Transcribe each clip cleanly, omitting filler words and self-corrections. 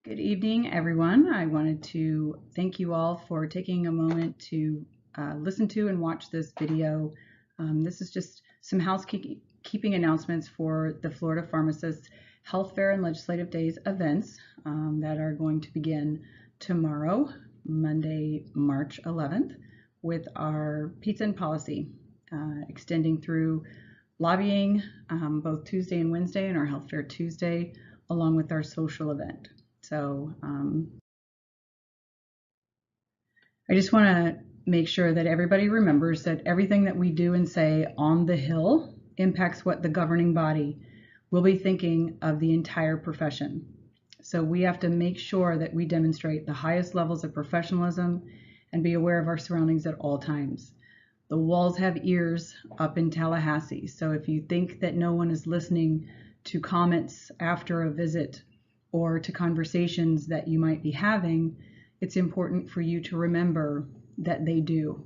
Good evening, everyone. I wanted to thank you all for taking a moment to listen to and watch this video. This is just some housekeeping announcements for the Florida Pharmacists Health Fair and Legislative Days events that are going to begin tomorrow, Monday, March 11th, with our pizza and policy extending through lobbying both Tuesday and Wednesday, and our Health Fair Tuesday, along with our social event. So I just want to make sure that everybody remembers that everything that we do and say on the Hill impacts what the governing body will be thinking of the entire profession. So we have to make sure that we demonstrate the highest levels of professionalism and be aware of our surroundings at all times. The walls have ears up in Tallahassee, so if you think that no one is listening to comments after a visit or to conversations that you might be having, it's important for you to remember that they do.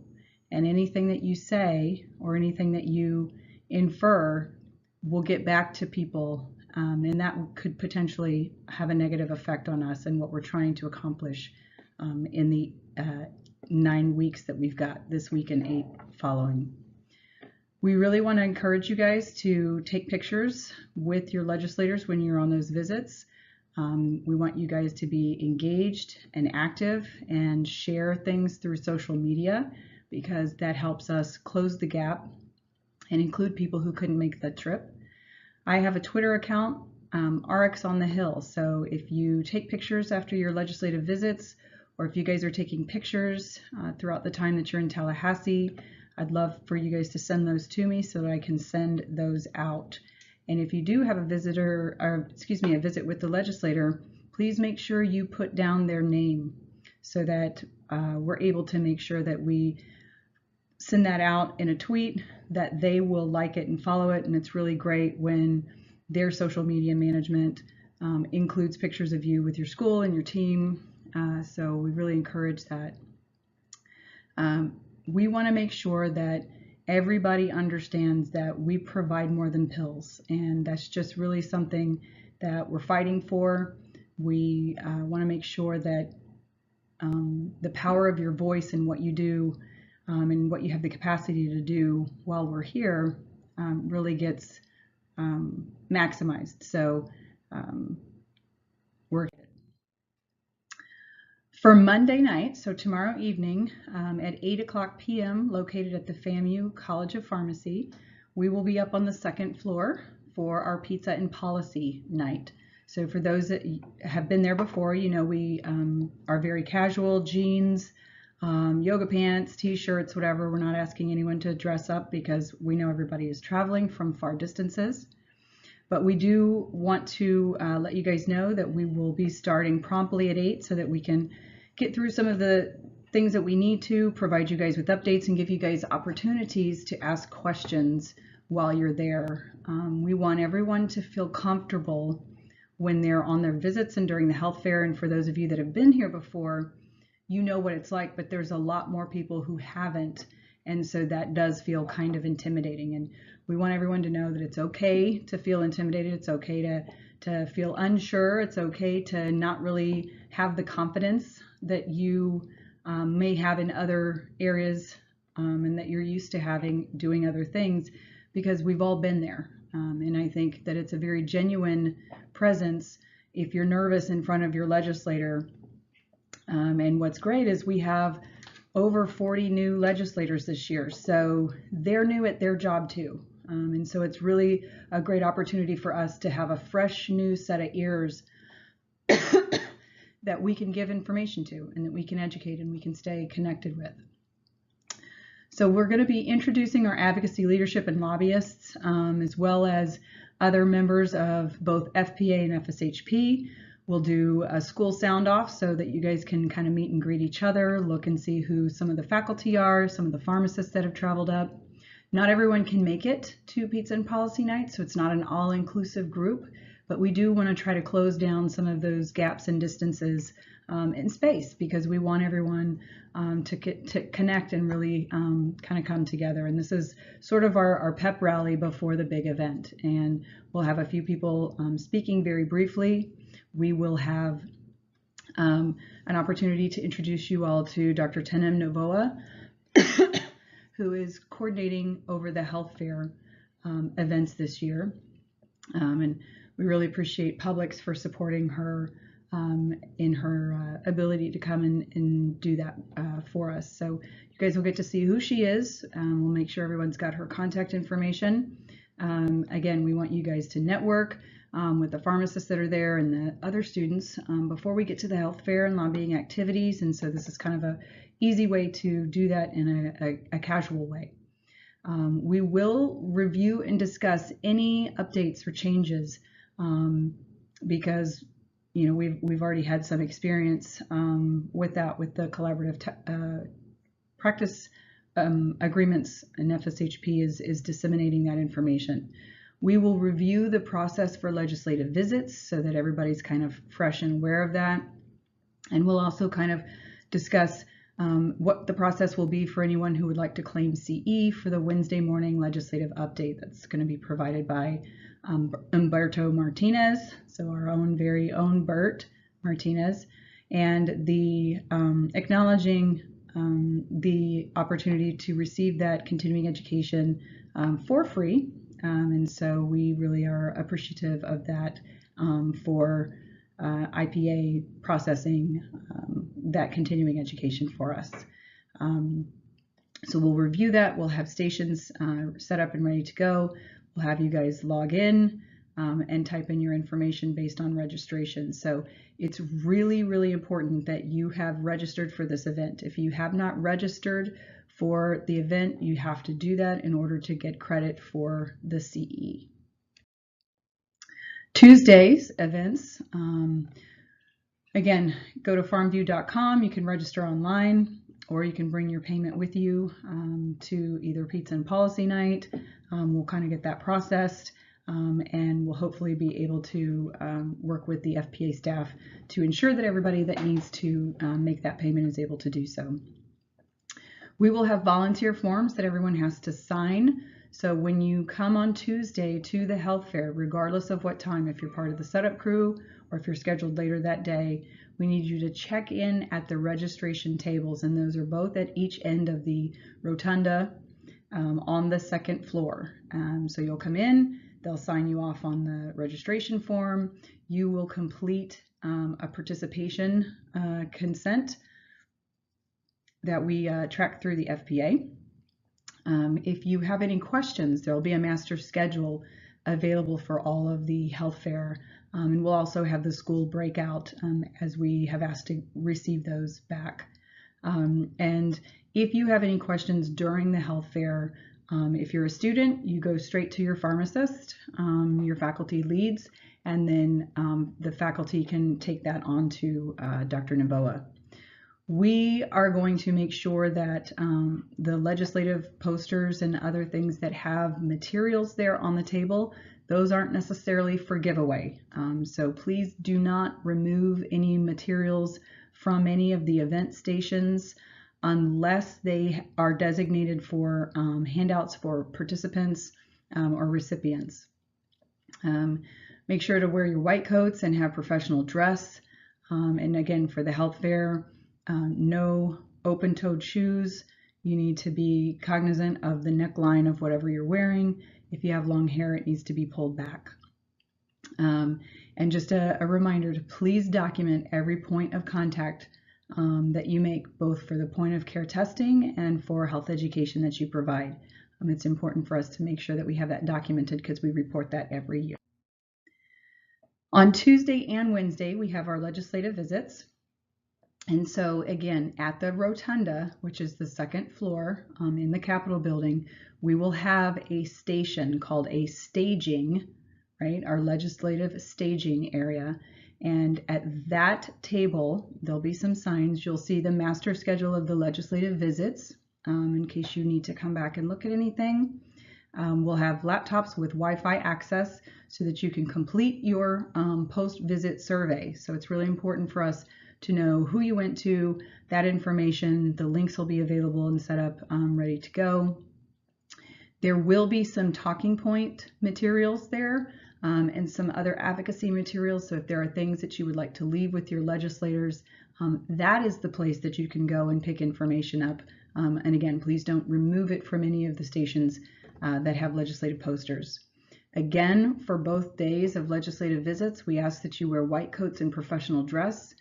And anything that you say or anything that you infer will get back to people, and that could potentially have a negative effect on us and what we're trying to accomplish in the 9 weeks that we've got this week and 8 following. We really want to encourage you guys to take pictures with your legislators when you're on those visits. We want you guys to be engaged and active and share things through social media, because that helps us close the gap and include people who couldn't make the trip. I have a Twitter account, RX on the Hill. So if you take pictures after your legislative visits, or if you guys are taking pictures throughout the time that you're in Tallahassee, I'd love for you guys to send those to me so that I can send those out. And if you do have a visit with the legislator, please make sure you put down their name so that we're able to make sure that we send that out in a tweet, that they will like it and follow it. And it's really great when their social media management includes pictures of you with your school and your team. So we really encourage that. We want to make sure that everybody understands that we provide more than pills, and that's just really something that we're fighting for. We want to make sure that the power of your voice and what you do and what you have the capacity to do while we're here really gets maximized. So we're for Monday night, so tomorrow evening at 8:00 p.m., located at the FAMU College of Pharmacy, we will be up on the second floor for our pizza and policy night. So for those that have been there before, you know we are very casual, jeans, yoga pants, t-shirts, whatever. We're not asking anyone to dress up because we know everybody is traveling from far distances. But we do want to let you guys know that we will be starting promptly at 8 so that we can get through some of the things that we need to, provide you guys with updates, and give you guys opportunities to ask questions while you're there. We want everyone to feel comfortable when they're on their visits and during the health fair. And for those of you that have been here before, you know what it's like, but there's a lot more people who haven't. And so that does feel kind of intimidating. And we want everyone to know that it's okay to feel intimidated. It's okay to feel unsure. It's okay to not really have the confidence that you may have in other areas and that you're used to having doing other things, because we've all been there. And I think that it's a very genuine presence if you're nervous in front of your legislator. And what's great is we have over 40 new legislators this year, so they're new at their job too. And so it's really a great opportunity for us to have a fresh new set of ears that we can give information to, and that we can educate and we can stay connected with. So we're going to be introducing our advocacy leadership and lobbyists, as well as other members of both FPA and FSHP. We'll do a school sound off so that you guys can kind of meet and greet each other, look and see who some of the faculty are, some of the pharmacists that have traveled up. Not everyone can make it to Pizza and Policy Night, so it's not an all-inclusive group, but we do want to try to close down some of those gaps and distances in space, because we want everyone to connect and really kind of come together. And this is sort of our pep rally before the big event. And we'll have a few people speaking very briefly. We will have an opportunity to introduce you all to Dr. Tenem Novoa, who is coordinating over the health fair events this year. And we really appreciate Publix for supporting her in her ability to come and do that for us. So you guys will get to see who she is. We'll make sure everyone's got her contact information. Again, we want you guys to network with the pharmacists that are there and the other students before we get to the health fair and lobbying activities. And so this is kind of a easy way to do that in a casual way. We will review and discuss any updates or changes because we've already had some experience with that, with the collaborative practice agreements, and FSHP is disseminating that information. We will review the process for legislative visits so that everybody's kind of fresh and aware of that. And we'll also kind of discuss what the process will be for anyone who would like to claim CE for the Wednesday morning legislative update that's going to be provided by Humberto Martinez, so our own very own Bert Martinez, and the acknowledging the opportunity to receive that continuing education for free. And so we really are appreciative of that for IPA processing that continuing education for us. So we'll review that. We'll have stations set up and ready to go. We'll have you guys log in and type in your information based on registration. So it's really, really important that you have registered for this event. If you have not registered for the event, you have to do that in order to get credit for the CE. Tuesday's events, again, go to farmview.com. You can register online, or you can bring your payment with you to either Pizza and Policy Night. We'll kind of get that processed, and we'll hopefully be able to work with the FPA staff to ensure that everybody that needs to make that payment is able to do so. We will have volunteer forms that everyone has to sign. So when you come on Tuesday to the health fair, regardless of what time, if you're part of the setup crew or if you're scheduled later that day, we need you to check in at the registration tables, and those are both at each end of the rotunda on the second floor. So you'll come in, they'll sign you off on the registration form. You will complete a participation consent that we track through the FPA. If you have any questions, there will be a master schedule available for all of the health fair, and we'll also have the school breakout as we have asked to receive those back. And if you have any questions during the health fair, if you're a student, you go straight to your pharmacist, your faculty leads, and then the faculty can take that on to Dr. Novoa. We are going to make sure that the legislative posters and other things that have materials there on the table, those aren't necessarily for giveaway. So please do not remove any materials from any of the event stations unless they are designated for handouts for participants or recipients. Make sure to wear your white coats and have professional dress. And again, for the health fair, no open-toed shoes. You need to be cognizant of the neckline of whatever you're wearing. If you have long hair, it needs to be pulled back. And just a reminder to please document every point of contact that you make, both for the point of care testing and for health education that you provide. It's important for us to make sure that we have that documented because we report that every year. On Tuesday and Wednesday, we have our legislative visits. And so again, at the rotunda, which is the second floor in the Capitol building, we will have a station called a staging, right? Our legislative staging area. And at that table, there'll be some signs. You'll see the master schedule of the legislative visits in case you need to come back and look at anything. We'll have laptops with Wi-Fi access so that you can complete your post-visit survey. So it's really important for us to know who you went to, that information. The links will be available and set up ready to go. There will be some talking point materials there and some other advocacy materials. So if there are things that you would like to leave with your legislators, that is the place that you can go and pick information up. And again, please don't remove it from any of the stations that have legislative posters. Again, for both days of legislative visits, we ask that you wear white coats and professional dress.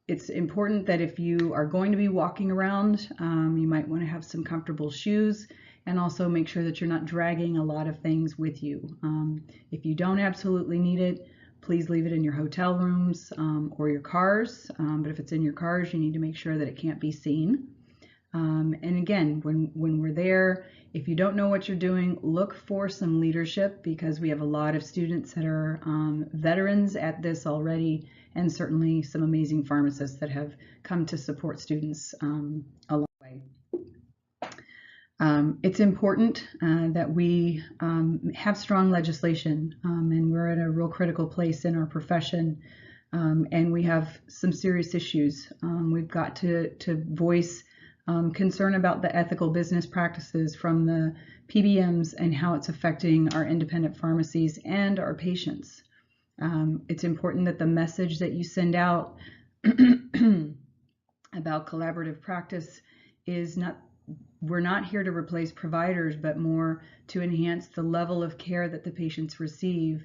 It's important that if you are going to be walking around, you might want to have some comfortable shoes, and also make sure that you're not dragging a lot of things with you. If you don't absolutely need it, please leave it in your hotel rooms or your cars. But if it's in your cars, you need to make sure that it can't be seen. And again, when we're there, if you don't know what you're doing, look for some leadership, because we have a lot of students that are veterans at this already, and certainly some amazing pharmacists that have come to support students along the way. It's important that we have strong legislation, and we're at a real critical place in our profession, and we have some serious issues. We've got to voice concern about the ethical business practices from the PBMs and how it's affecting our independent pharmacies and our patients. It's important that the message that you send out about collaborative practice is not, we're not here to replace providers, but more to enhance the level of care that the patients receive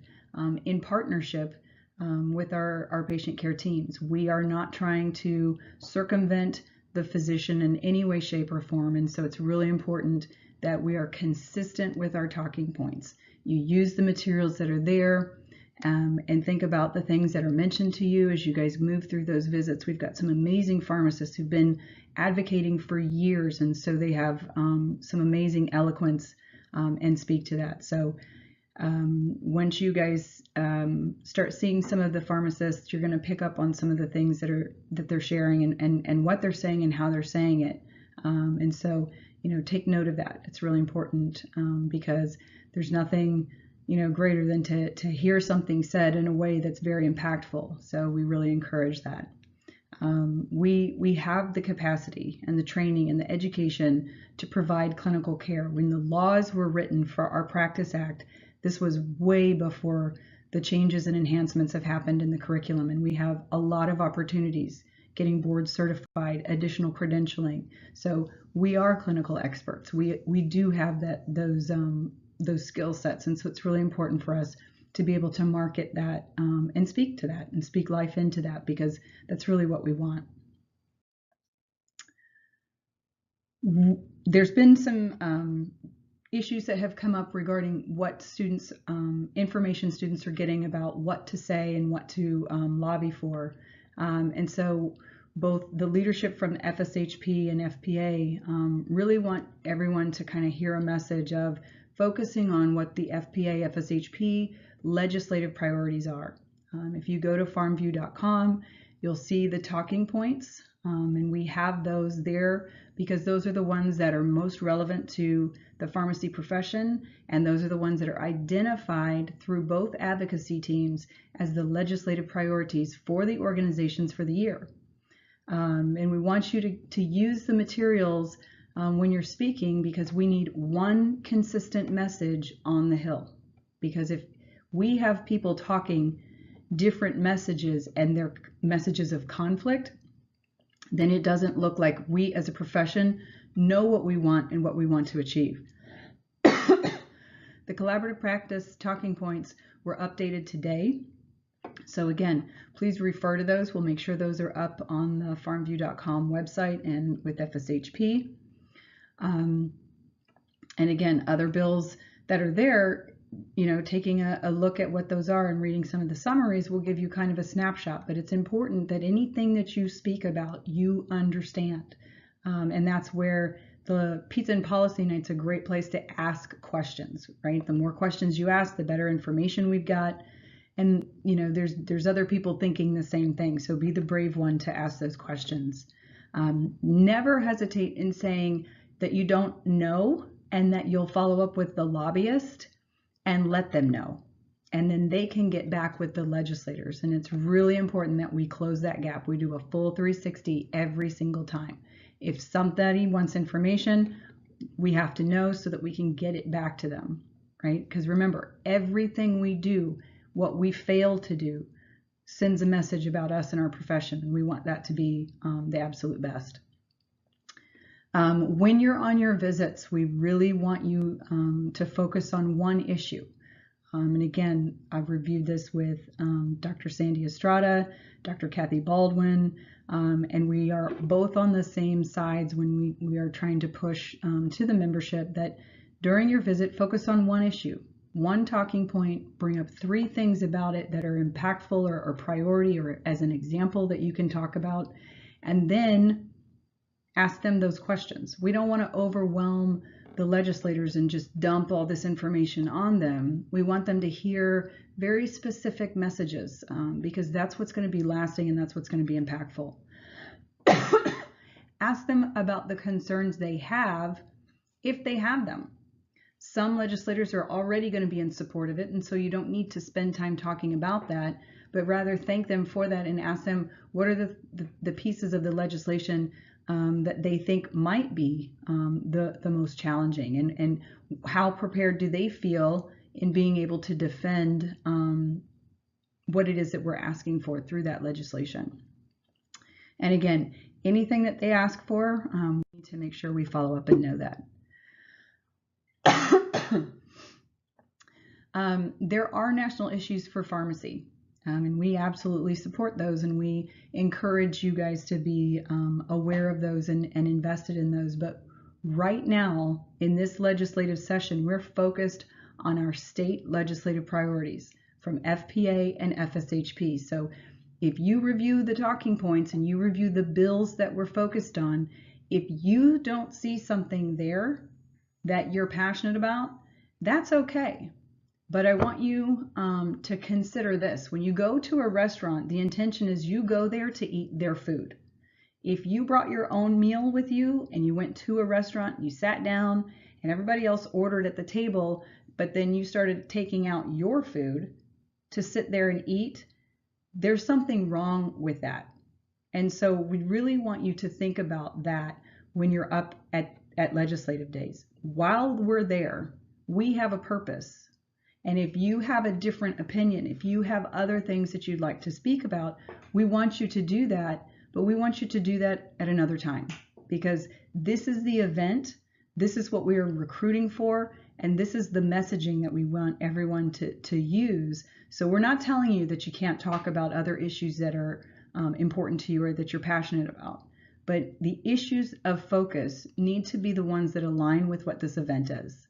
in partnership with our patient care teams. We are not trying to circumvent the physician in any way, shape, or form, and so it's really important that we are consistent with our talking points. You use the materials that are there, and think about the things that are mentioned to you as you guys move through those visits. We've got some amazing pharmacists who've been advocating for years, and so they have some amazing eloquence and speak to that. So once you guys start seeing some of the pharmacists, you're going to pick up on some of the things that they're sharing and what they're saying and how they're saying it. And so, take note of that. It's really important because there's nothing greater than to hear something said in a way that's very impactful. So we really encourage that. We have the capacity and the training and the education to provide clinical care. When the laws were written for our Practice Act, this was way before the changes and enhancements have happened in the curriculum, and we have a lot of opportunities getting board certified, additional credentialing. So we are clinical experts. We do have those skill sets, and so it's really important for us to be able to market that and speak to that and speak life into that, because that's really what we want. There's been some issues that have come up regarding what students, information students are getting about what to say and what to lobby for. And so both the leadership from FSHP and FPA really want everyone to kind of hear a message of focusing on what the FPA, FSHP legislative priorities are. If you go to pharmview.com, you'll see the talking points, and we have those there because those are the ones that are most relevant to the pharmacy profession, and those are the ones that are identified through both advocacy teams as the legislative priorities for the organizations for the year. And we want you to use the materials when you're speaking, because we need one consistent message on the Hill. Because if we have people talking different messages and they're messages of conflict, then it doesn't look like we as a profession know what we want and what we want to achieve. The collaborative practice talking points were updated today. So again, please refer to those. We'll make sure those are up on the pharmview.com website and with FSHP. And again, other bills that are there, taking a look at what those are and reading some of the summaries will give you kind of a snapshot, but it's important that anything that you speak about, you understand. And that's where the Pizza and Policy Night's a great place to ask questions, right? The more questions you ask, the better information we've got. And, there's other people thinking the same thing. So be the brave one to ask those questions. Never hesitate in saying that you don't know, and that you'll follow up with the lobbyist and let them know. And then they can get back with the legislators. And it's really important that we close that gap. We do a full 360 every single time. If somebody wants information, we have to know so that we can get it back to them. right? Because remember, everything we do, what we fail to do, sends a message about us and our profession, and we want that to be the absolute best. When you're on your visits, we really want you to focus on one issue. And again, I've reviewed this with Dr. Sandy Estrada, Dr. Kathy Baldwin, and we are both on the same sides when we are trying to push to the membership that during your visit, focus on one issue, one talking point, bring up 3 things about it that are impactful or priority or as an example that you can talk about, and then ask them those questions. We don't want to overwhelm the legislators and just dump all this information on them. We want them to hear very specific messages because that's what's going to be lasting and that's what's going to be impactful. Ask them about the concerns they have if they have them. Some legislators are already going to be in support of it, and so you don't need to spend time talking about that, but rather thank them for that and ask them what are the pieces of the legislation that they think might be the most challenging, and how prepared do they feel in being able to defend what it is that we're asking for through that legislation. And again, anything that they ask for, we need to make sure we follow up and know that. There are national issues for pharmacy. And we absolutely support those, and we encourage you guys to be aware of those and invested in those. But right now, in this legislative session, we're focused on our state legislative priorities from FPA and FSHP. So if you review the talking points and you review the bills that we're focused on, if you don't see something there that you're passionate about, that's okay. But I want you to consider this. When you go to a restaurant, the intention is you go there to eat their food. If you brought your own meal with you and you went to a restaurant, you sat down and everybody else ordered at the table, but then you started taking out your food to sit there and eat, there's something wrong with that. And so we really want you to think about that when you're up at legislative days. While we're there, we have a purpose. And if you have a different opinion, if you have other things that you'd like to speak about, we want you to do that, but we want you to do that at another time, because this is the event, this is what we are recruiting for, and this is the messaging that we want everyone to use. So we're not telling you that you can't talk about other issues that are important to you or that you're passionate about, but the issues of focus need to be the ones that align with what this event is.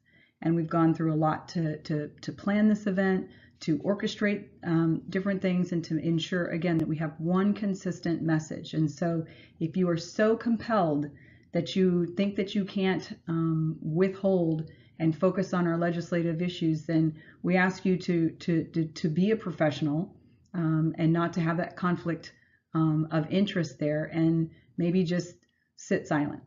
And we've gone through a lot to plan this event, to orchestrate different things, and to ensure, again, that we have one consistent message. And so if you are so compelled that you think that you can't withhold and focus on our legislative issues, then we ask you to be a professional and not to have that conflict of interest there, and maybe just sit silent.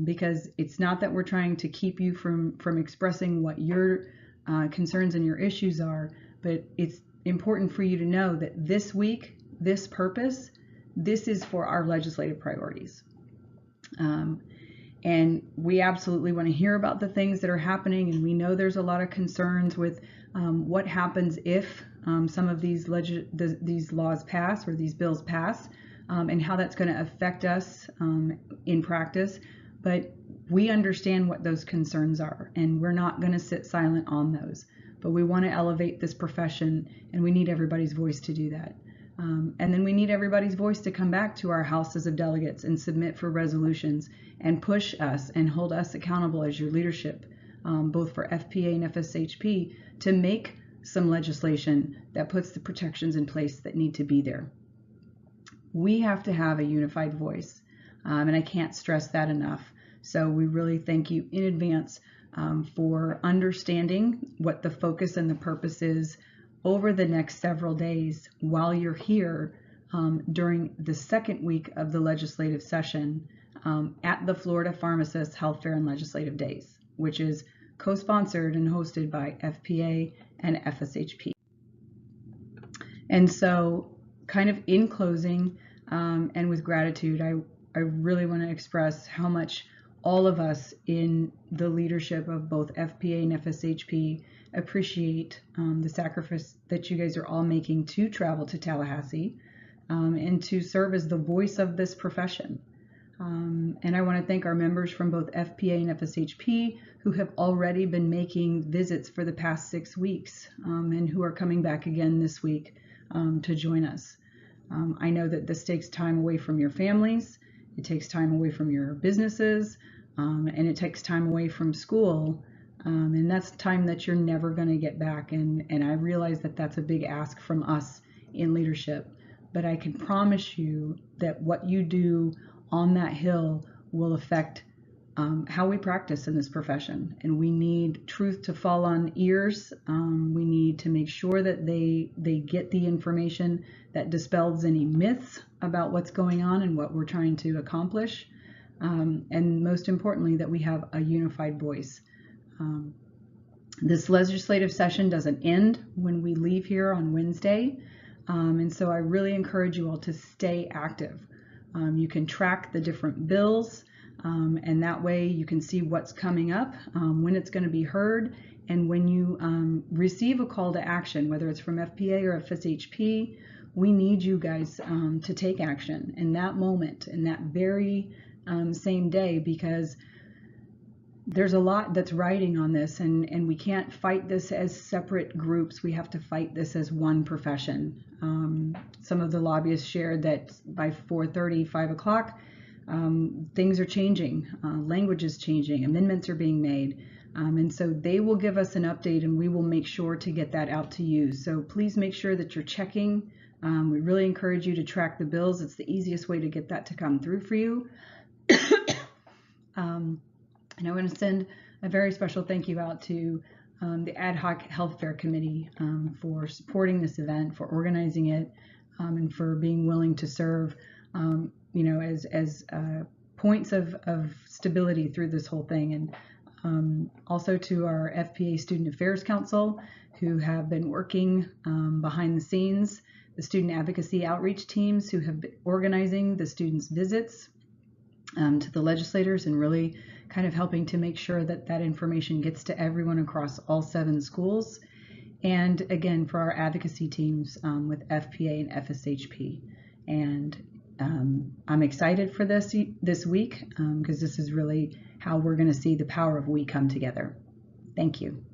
Because it's not that we're trying to keep you from expressing what your concerns and your issues are, but it's important for you to know that this week, this purpose, this is for our legislative priorities. And we absolutely want to hear about the things that are happening, and we know there's a lot of concerns with what happens if some of these laws pass or these bills pass. And how that's going to affect us in practice. But we understand what those concerns are, and we're not going to sit silent on those. But we want to elevate this profession, and we need everybody's voice to do that. And then we need everybody's voice to come back to our houses of delegates and submit for resolutions and push us and hold us accountable as your leadership, both for FPA and FSHP, to make some legislation that puts the protections in place that need to be there. We have to have a unified voice, and I can't stress that enough. So we really thank you in advance for understanding what the focus and the purpose is over the next several days while you're here during the second week of the legislative session at the Florida Pharmacists Health Fair and Legislative Days, which is co-sponsored and hosted by FPA and FSHP. And so, kind of in closing, and with gratitude, I really want to express how much all of us in the leadership of both FPA and FSHP appreciate the sacrifice that you guys are all making to travel to Tallahassee and to serve as the voice of this profession. And I want to thank our members from both FPA and FSHP who have already been making visits for the past 6 weeks and who are coming back again this week to join us. I know that this takes time away from your families, it takes time away from your businesses, and it takes time away from school. And that's time that you're never going to get back. And I realize that that's a big ask from us in leadership. But I can promise you that what you do on that hill will affect how we practice in this profession. And we need truth to fall on ears. We need to make sure that they get the information that dispels any myths about what's going on and what we're trying to accomplish. And most importantly, that we have a unified voice. This legislative session doesn't end when we leave here on Wednesday. And so I really encourage you all to stay active. You can track the different bills, and that way you can see what's coming up, when it's going to be heard, and when you receive a call to action, whether it's from FPA or FSHP, we need you guys to take action in that moment, in that very same day, because there's a lot that's riding on this, and we can't fight this as separate groups. We have to fight this as one profession. Some of the lobbyists shared that by 4:30, 5 o'clock, things are changing, language is changing, amendments are being made, and so they will give us an update, and we will make sure to get that out to you. So please make sure that you're checking. We really encourage you to track the bills. It's the easiest way to get that to come through for you. And I want to send a very special thank you out to the Ad Hoc Health Fair Committee for supporting this event, for organizing it, and for being willing to serve, as points of stability through this whole thing. And also to our FPA Student Affairs Council, who have been working behind the scenes, the student advocacy outreach teams who have been organizing the students' visits to the legislators and really kind of helping to make sure that that information gets to everyone across all 7 schools. And again, for our advocacy teams with FPA and FSHP. And I'm excited for this week because this is really how we're going to see the power of we come together. Thank you.